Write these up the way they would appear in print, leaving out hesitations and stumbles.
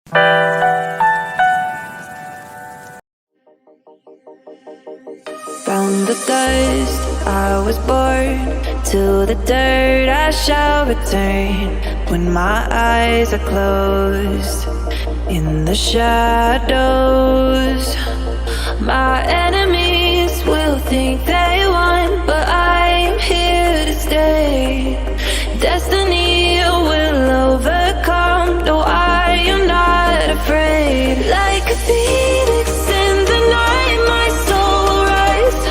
From the dust I was born, to the dirt I shall return. When my eyes are closed, in the shadows, my enemies will think they won, but I'm here to stay. Destiny will overcome, no, I am not afraid. Like a phoenix in the night, my soul will rise.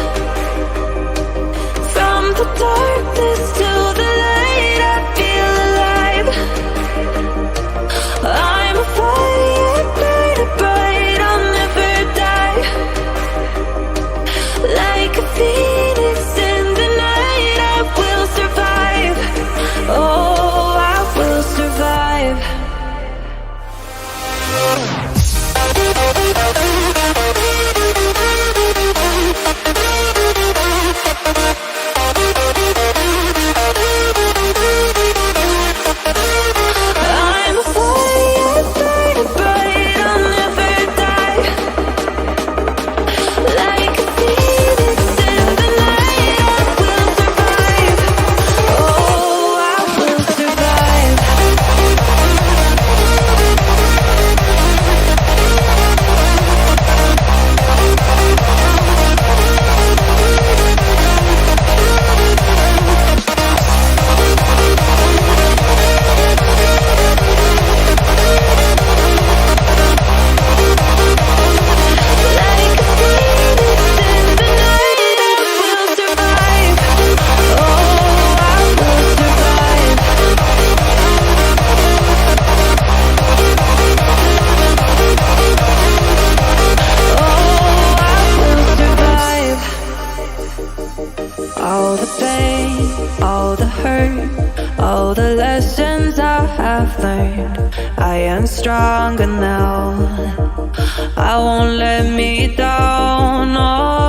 From the darkness to the light, I feel alive. I'm a fire, burning bright, I'll never die. Like a phoenix in the night, I will survive. Oh, I will survive. I'm a fire, burning bright, I'll never die. Like a phoenix in the night, I will survive. Oh, I will survive. Like a phoenix in the night, I will survive. Oh, I will survive. Oh, I will survive. All the pain, all the hurt, all the lessons I have learned, I am stronger now. I won't let me down. Oh,